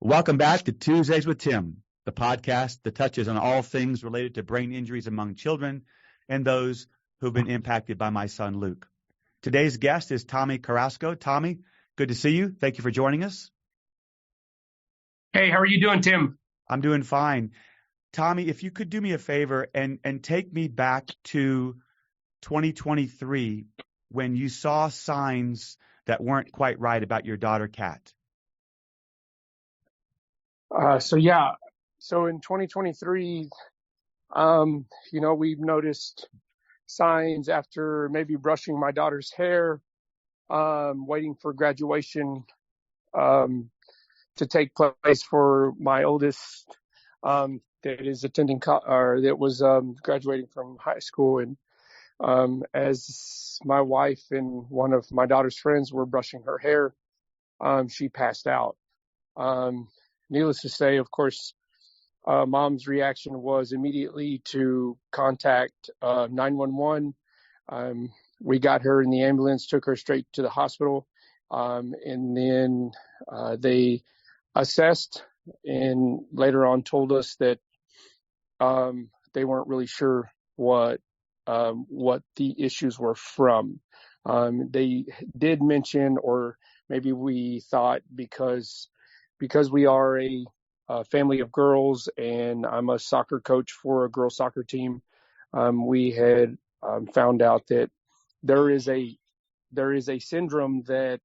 Welcome back to Tuesdays with Tim, the podcast that touches on all things related to brain injuries among children and those who've been impacted by my son, Luke. Today's guest is Tommy Carrasco. Tommy, good to see you. Thank you for joining us. Hey, how are you doing, Tim? I'm doing fine. Tommy, if you could do me a favor and take me back to 2023 when you saw signs that weren't quite right about your daughter, Kat. So in 2023, we've noticed signs after maybe brushing my daughter's hair, waiting for graduation to take place for my oldest that is attending that was graduating from high school. And as my wife and one of my daughter's friends were brushing her hair, she passed out. Needless to say, of course, mom's reaction was immediately to contact 911. We got her in the ambulance, took her straight to the hospital, and then they assessed and later on told us that they weren't really sure what the issues were from. They did mention, or maybe we thought because we are a family of girls and I'm a soccer coach for a girls soccer team, we had found out that there is a syndrome that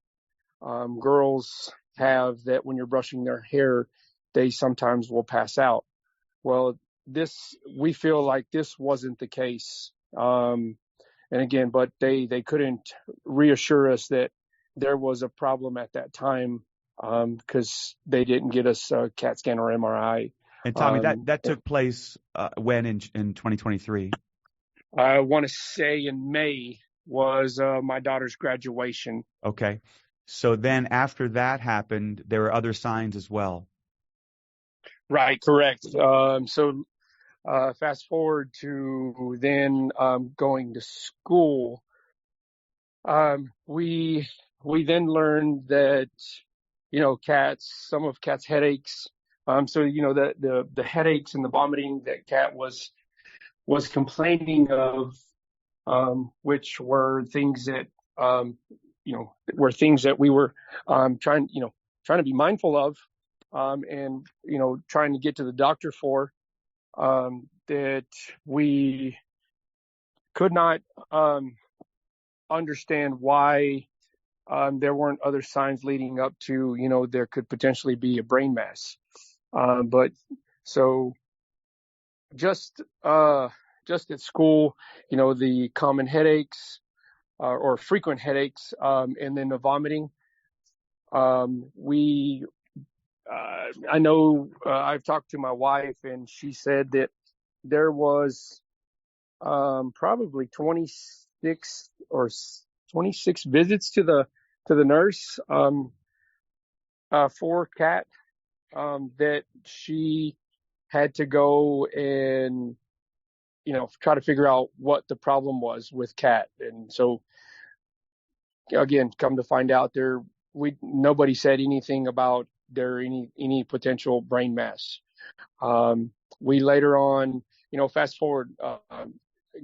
girls have, that when you're brushing their hair, they sometimes will pass out. Well, we feel like this wasn't the case. And again, but they couldn't reassure us that there was a problem at that time, because they didn't get us a CAT scan or MRI. And Tommy, that took place when in 2023? I want to say in May was my daughter's graduation. Okay. So then after that happened, there were other signs as well. Right, correct. So fast forward to then going to school. We then learned that some of Kat's headaches. So the headaches and the vomiting that Kat was complaining of, which were things that we were trying to be mindful of, and trying to get to the doctor for, that we could not understand why there weren't other signs leading up to, there could potentially be a brain mass. But so just at school, the common headaches, or frequent headaches, and then the vomiting. I know I've talked to my wife, and she said that there was probably 26 visits to the nurse for Kat, that she had to go and try to figure out what the problem was with Kat. And so again, come to find out, nobody said anything about any potential brain mass. We later on, fast forward,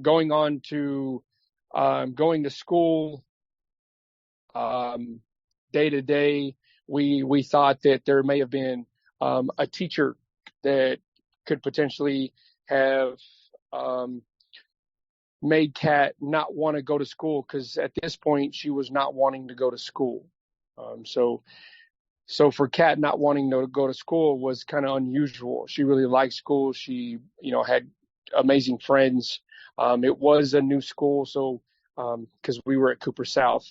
going to school, day to day, we thought that there may have been a teacher that could potentially have made Kat not want to go to school, because at this point she was not wanting to go to school. So for Kat not wanting to go to school was kind of unusual. She really liked school. She, had amazing friends. It was a new school, so because we were at Cooper South,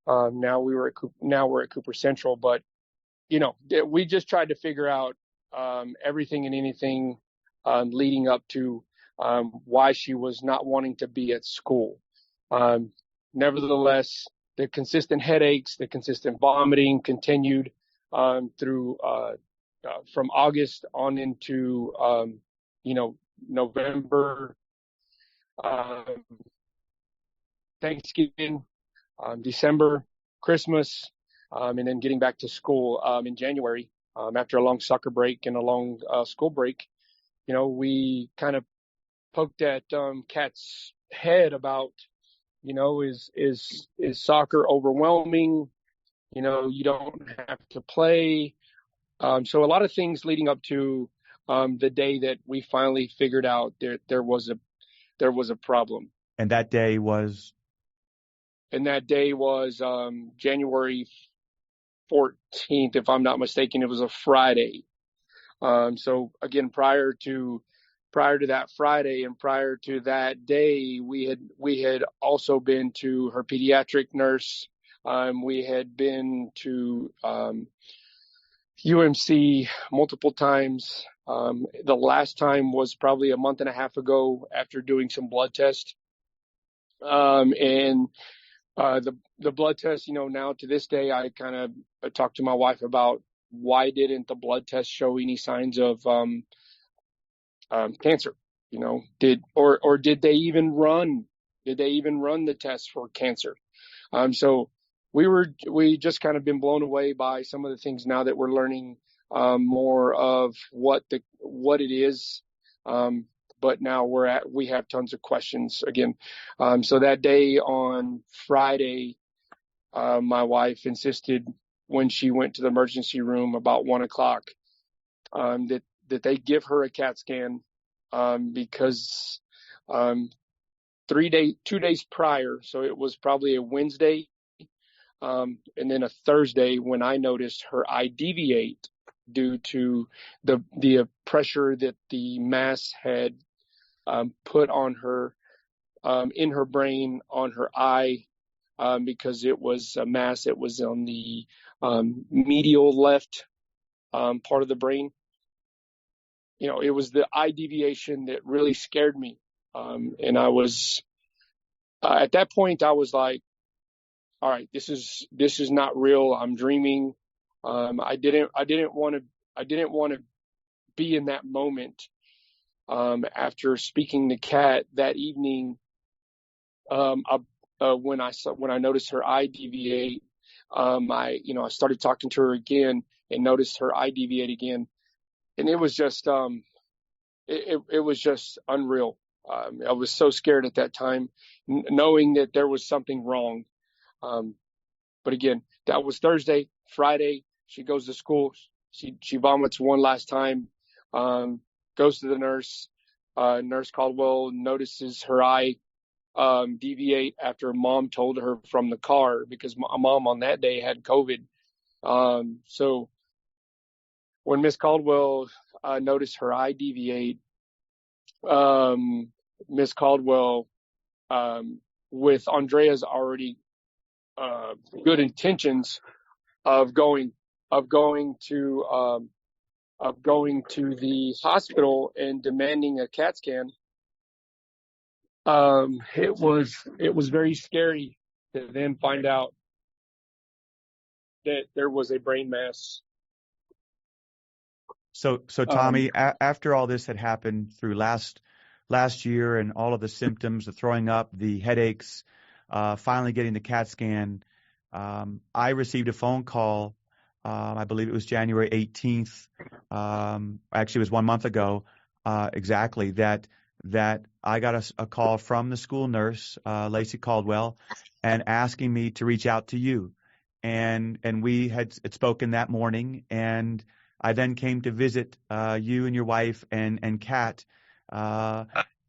now we're at Cooper Central. But we just tried to figure out everything and anything leading up to why she was not wanting to be at school. Nevertheless, the consistent headaches, the consistent vomiting continued through from August on into November, Thanksgiving, December, Christmas, and then getting back to school in January. after a long soccer break and a long school break, we kind of poked at Kat's head about, is soccer overwhelming? You don't have to play. So a lot of things leading up to the day that we finally figured out there was a problem. And that day was? And that day was January 14th, if I'm not mistaken. It was a Friday. So again, prior to that Friday and prior to that day, we had also been to her pediatric nurse. We had been to UMC multiple times. The last time was probably a month and a half ago after doing some blood tests. And the blood test, now to this day, I kind of talked to my wife about why didn't the blood test show any signs of cancer? Did they even run the test for cancer? So we just kind of been blown away by some of the things now that we're learning more of what it is. But now we have tons of questions again. So that day on Friday, my wife insisted when she went to the emergency room about 1:00 that they give her a CAT scan because 2 days prior, so it was probably a Wednesday, and then a Thursday when I noticed her eye deviate due to the pressure that the mass had put on her in her brain, on her eye, because it was a mass that was on the medial left part of the brain. It was the eye deviation that really scared me. And I was, at that point, I was like, all right, this is not real. I'm dreaming. I didn't want to be in that moment. After speaking to Kat that evening, when I noticed her eye deviate, I started talking to her again and noticed her eye deviate again, and it was just it was just unreal. I was so scared at that time, knowing that there was something wrong. But again, that was Thursday. Friday, she goes to school. She vomits one last time. Goes to the nurse. Nurse Caldwell notices her eye deviate after mom told her from the car, because mom on that day had COVID. So when Miss Caldwell noticed her eye deviate, Miss Caldwell, with Andrea's already good intentions of going to the hospital and demanding a CAT scan, it was very scary to then find out that there was a brain mass. So Tommy, after all this had happened through last year and all of the symptoms, the throwing up, the headaches, finally getting the CAT scan, I received a phone call. I believe it was January 18th. Actually, it was 1 month ago, exactly, that I got a call from the school nurse, Lacey Caldwell, and asking me to reach out to you. And we had spoken that morning, and I then came to visit you and your wife and Kat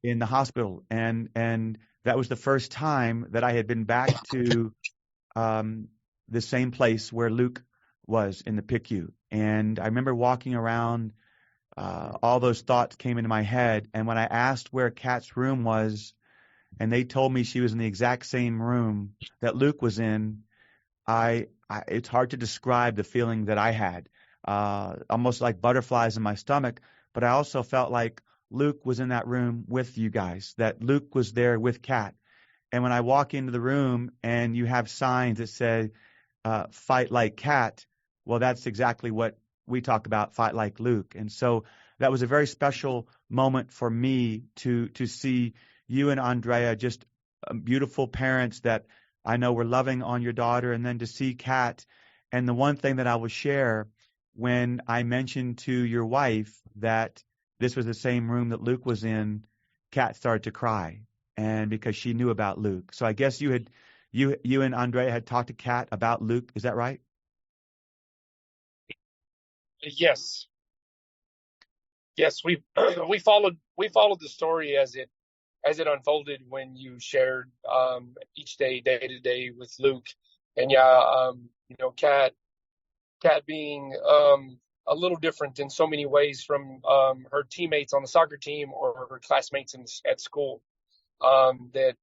in the hospital, and that was the first time that I had been back to the same place where Luke was in the PICU. And I remember walking around, all those thoughts came into my head, and when I asked where Kat's room was, and they told me she was in the exact same room that Luke was in, it's hard to describe the feeling that I had. Almost like butterflies in my stomach, but I also felt like Luke was in that room with you guys, that Luke was there with Kat. And when I walk into the room and you have signs that say, fight like Kat, well, that's exactly what we talk about, fight like Luke. And so that was a very special moment for me to see you and Andrea, just beautiful parents that I know were loving on your daughter, and then to see Kat. And the one thing that I will share when I mentioned to your wife that this was the same room that Luke was in, Kat started to cry, and because she knew about Luke. So I guess you and Andrea had talked to Kat about Luke. Is that right? Yes, yes, we we followed the story as it unfolded when you shared each day to day with Luke, and Kat being a little different in so many ways from her teammates on the soccer team or her classmates at school. That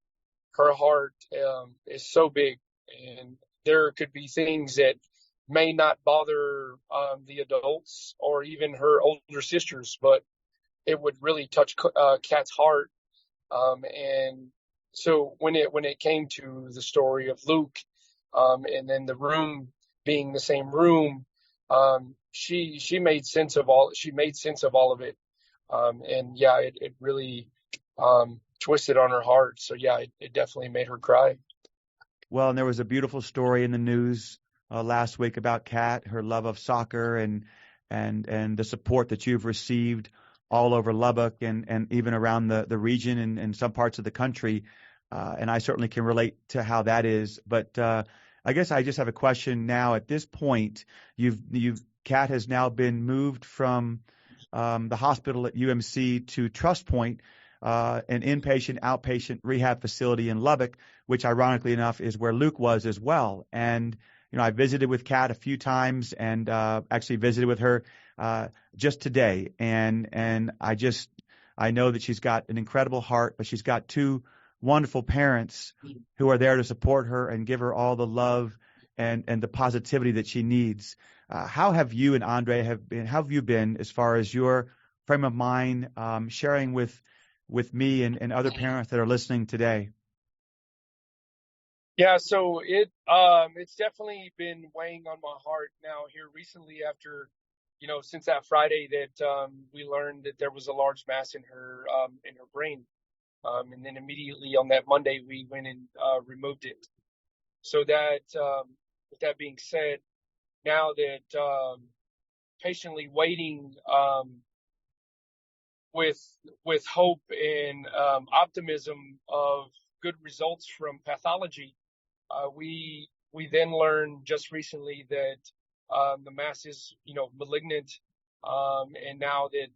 her heart is so big, and there could be things that may not bother the adults or even her older sisters, but it would really touch Kat's heart. And so when it came to the story of Luke, and then the room being the same room, she made sense of all of it. And yeah, it really twisted on her heart. So yeah, it definitely made her cry. Well, and there was a beautiful story in the news last week about Kat, her love of soccer, and the support that you've received all over Lubbock and even around the region and some parts of the country. And I certainly can relate to how that is. But I guess I just have a question now. At this point, Kat has now been moved from the hospital at UMC to Trust Point, an inpatient, outpatient rehab facility in Lubbock, which ironically enough is where Luke was as well. And I visited with Kat a few times and actually visited with her just today. And I know that she's got an incredible heart, but she's got two wonderful parents who are there to support her and give her all the love and the positivity that she needs. How have you and Andre how have you been as far as your frame of mind, sharing with me and other parents that are listening today? Yeah, so it's definitely been weighing on my heart now here recently after, since that Friday that we learned that there was a large mass in her brain. And then immediately on that Monday, we went and removed it. So that, with that being said, now that patiently waiting with hope and optimism of good results from pathology, we then learned just recently that the mass is malignant, and now that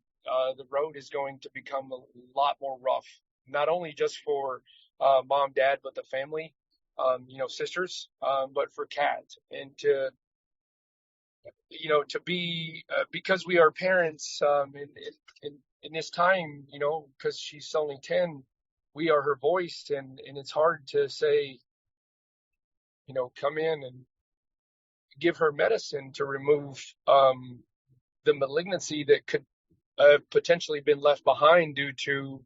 the road is going to become a lot more rough, not only just for mom, dad, but the family, sisters, but for Kat, and to be because we are parents in this time, because she's only 10, we are her voice, and it's hard to say, come in and give her medicine to remove the malignancy that could have potentially been left behind due to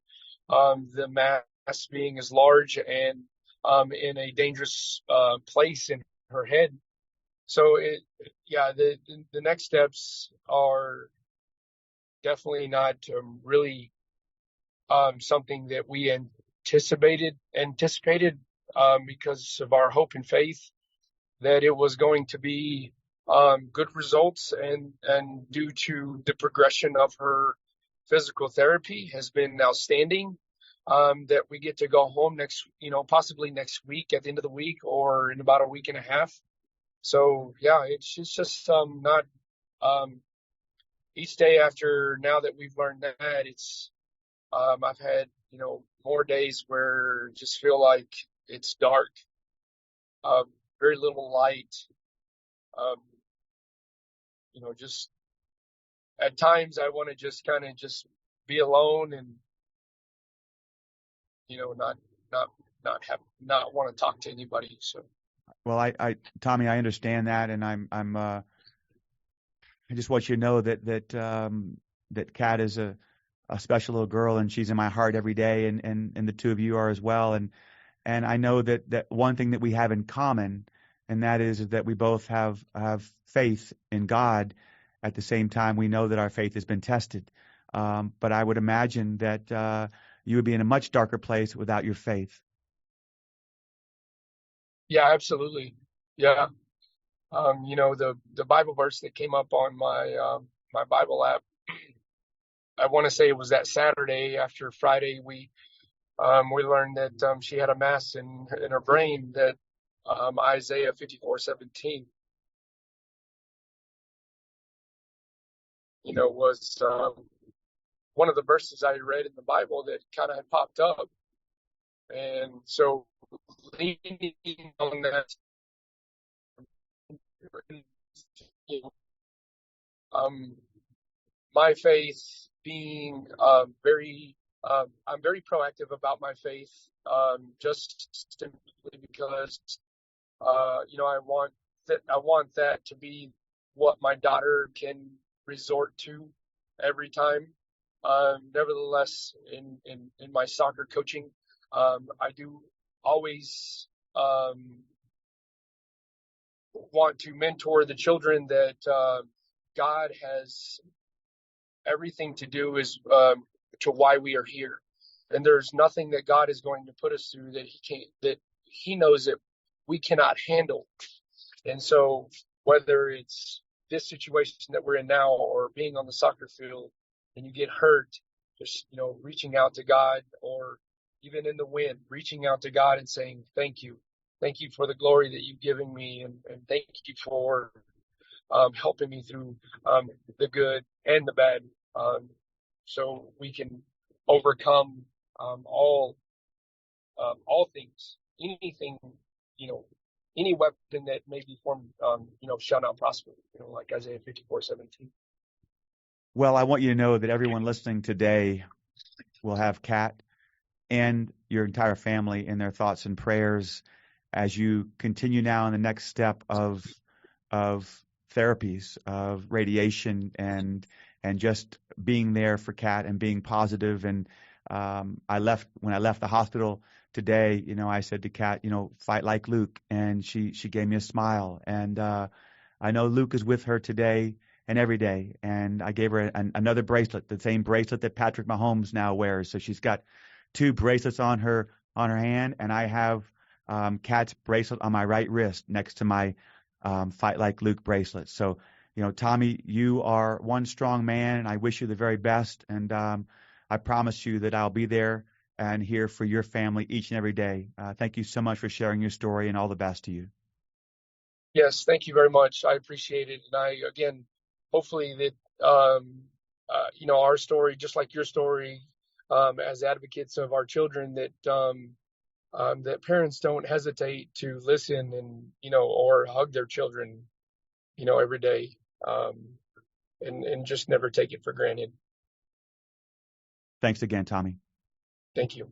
the mass being as large and in a dangerous place in her head. So the next steps are definitely not really something that we anticipated because of our hope and faith that it was going to be good results, and due to the progression of her physical therapy has been outstanding, that we get to go home possibly next week at the end of the week or in about a week and a half. So yeah, it's just not each day after now that we've learned that it's I've had more days where just feel like it's dark, very little light, just at times I want to just kind of just be alone and not want to talk to anybody. So Well, Tommy, I understand that, and I just want you to know that Kat is a special little girl, and she's in my heart every day, and the two of you are as well. And I know that one thing that we have in common, and that is that we both have faith in God. At the same time, we know that our faith has been tested. But I would imagine that you would be in a much darker place without your faith. yeah, absolutely. Yeah. The Bible verse that came up on my Bible app, I want to say it was that Saturday after Friday, we learned that she had a mass in her brain, that Isaiah 54:17, was one of the verses I read in the Bible that kind of had popped up. And so leaning on that, my faith being I'm very proactive about my faith, just simply because, I want that to be what my daughter can resort to every time. Nevertheless, in my soccer coaching, I do always want to mentor the children that God has everything to do is to why we are here, and there's nothing that God is going to put us through that He knows that we cannot handle. And so, whether it's this situation that we're in now, or being on the soccer field and you get hurt, just reaching out to God, or even in the wind, reaching out to God and saying, "Thank you for the glory that you've given me, and thank you for helping me through the good and the bad, so we can overcome all things, anything, any weapon that may be formed, shall not prosper, like Isaiah 54:17. Well, I want you to know that everyone listening today will have Kat and your entire family in their thoughts and prayers as you continue now in the next step of therapies, of radiation, and just being there for Kat and being positive. And when I left the hospital today, I said to Kat, fight like Luke, and she gave me a smile. And I know Luke is with her today and every day. And I gave her another bracelet, the same bracelet that Patrick Mahomes now wears. So she's got 2 bracelets on her hand, and I have Kat's bracelet on my right wrist next to my Fight Like Luke bracelet. So, Tommy, you are one strong man, and I wish you the very best. And I promise you that I'll be there and here for your family each and every day. Thank you so much for sharing your story, and all the best to you. Yes, thank you very much. I appreciate it. And again, hopefully that, our story, just like your story, as advocates of our children, that that parents don't hesitate to listen and, or hug their children, every day, and just never take it for granted. Thanks again, Tommy. Thank you.